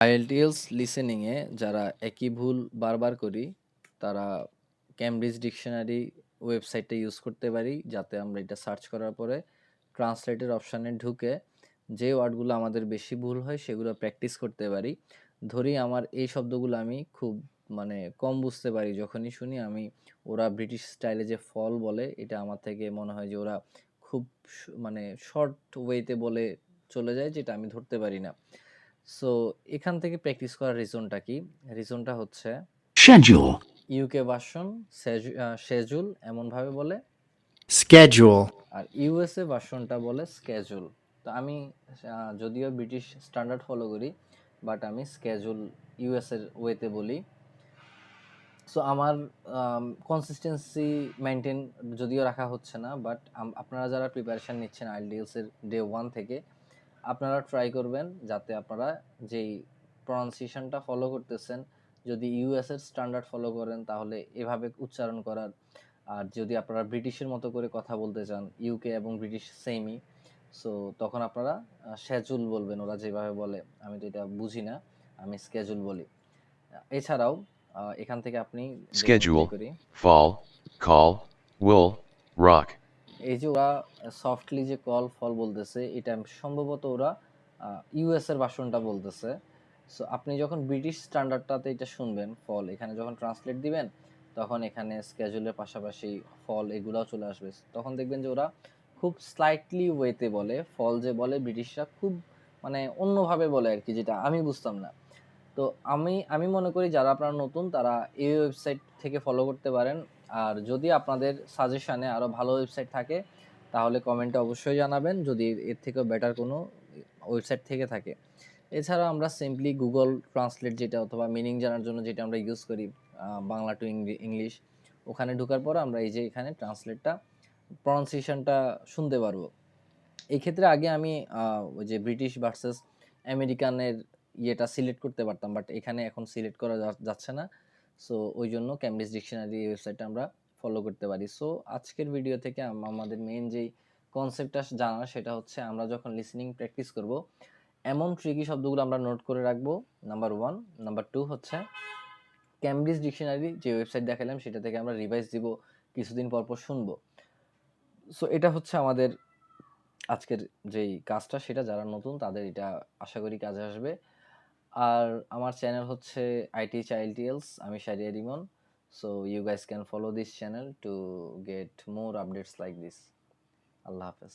আইএলটিএলস লিসেনিংয়ে যারা একই ভুল বারবার করি, তারা ক্যামব্রিজ ডিকশনারি ওয়েবসাইটটা ইউজ করতে পারি, যাতে আমরা এটা সার্চ করার পরে ট্রান্সলেটের অপশানে ঢুকে যে ওয়ার্ডগুলো আমাদের বেশি ভুল হয় সেগুলো প্র্যাকটিস করতে পারি। ধরি আমার এই শব্দগুলো আমি খুব কম বুঝতে পারি, যখনই শুনি আমি ওরা ব্রিটিশ স্টাইলে যে ফল বলে, এটা আমার থেকে মনে হয় যে ওরা খুব শর্ট ওয়েতে বলে চলে যায়, যেটা আমি ধরতে পারি না। সো এখান থেকে প্র্যাকটিস করার রিজনটা কি? রিজনটা হচ্ছে schedule, ইউকে ভার্সন শেজুল এমনভাবে বলে, schedule, আর ইউএসএ ভার্সনটা বলে স্কেজুল। তো আমি যদিও ব্রিটিশ স্ট্যান্ডার্ড ফলো করি, বাট আমি স্কেজুল ইউএসএর ওয়েতে বলি। সো আমার কনসিস্টেন্সি মেনটেন যদিও রাখা হচ্ছে না, বাট আপনারা যারা প্রিপারেশান নিচ্ছেন আইএলটিএলস এর ডে 1 থেকে, আপনারা ট্রাই করবেন যাতে আপনারা যেই প্রনাউন্সিয়েশনটা ফলো করতেছেন, যদি ইউএস এর স্ট্যান্ডার্ড ফলো করেন তাহলে এভাবে উচ্চারণ করার। আর যদি আপনারা ব্রিটিশের মতো করে কথা বলতে চান, ইউকে এবং ব্রিটিশ সেমই, সো তখন আপনারা শ্যাজুল বলবেন ওরা যেভাবে বলে। আমি তো এটা বুঝি না, আমি স্কেজুল বলি। এছাড়াও এখান থেকে আপনি দেখুন প্লে schedule, করি। fall, call, will, rock, এই যে ওরা সফটলি যে কল ফল বলতেছে, এটা সম্ভবত ওরা ইউএস এর ভার্সনটা বলতেছে। সো আপনি যখন ব্রিটিশ স্ট্যান্ডার্ডটাতে এটা শুনবেন ফল, এখানে যখন ট্রান্সলেট দিবেন, তখন এখানে স্কেজুলের পাশাপাশি ফল এগুলাও চলে আসবে। তখন দেখবেন যে ওরা খুব স্লাইটলি ওয়েতে বলে, ফল যে বলে ব্রিটিশরা খুব অন্যভাবে বলে আর কি, যেটা আমি বুঝতাম না। তো আমি মনে করি যারা আপনারা নতুন, তারা এই ওয়েবসাইট থেকে ফলো করতে পারেন। আর যদি আপনাদের সাজেশনে আরও ভালো ওয়েবসাইট থাকে, তাহলে কমেন্টে অবশ্যই জানাবেন, যদি এর থেকেও বেটার কোনো ওয়েবসাইট থেকে থাকে। এছাড়া আমরা সিম্পলি গুগল ট্রান্সলেট যেটা, অথবা মিনিং জানার জন্য যেটা আমরা ইউজ করি, বাংলা টু ইংলিশ, ওখানে ঢোকার পর আমরা এই যে এখানে ট্রান্সলেটটা, প্রনাউন্সিয়েশনটা শুনতে পারবো। এই ক্ষেত্রে আগে আমি ওই যে ব্রিটিশ ভার্সেস আমেরিকানের ইয়েটা সিলেক্ট করতে পারতাম, বাট এখানে এখন সিলেক্ট করা যাচ্ছে না। সো ওই জন্য ক্যামব্রিজ ডিকশনারি ওয়েবসাইটটা আমরা ফলো করতে পারি। সো আজকের ভিডিও থেকে আমাদের মেইন যেই কনসেপ্টটা জানা, সেটা হচ্ছে আমরা যখন লিসেনিং প্র্যাকটিস করব, এমন ট্রিকি শব্দগুলো আমরা নোট করে রাখবো, নাম্বার 1। নাম্বার 2 হচ্ছে ক্যামব্রিজ ডিকশনারি যে ওয়েবসাইট দেখালাম, সেটা থেকে আমরা রিভাইজ দিব, কিছুদিন পর পর শুনবো। সো এটা হচ্ছে আমাদের আজকের যেই কাজটা, সেটা যারা নতুন তাদের এটা আশা করি কাজে আসবে। আর আমার চ্যানেল হচ্ছে আইটি চাইল্ডিএলস, আমি Shariya Rimon. So you guys can follow this channel to get more updates like this. Allah হাফেজ।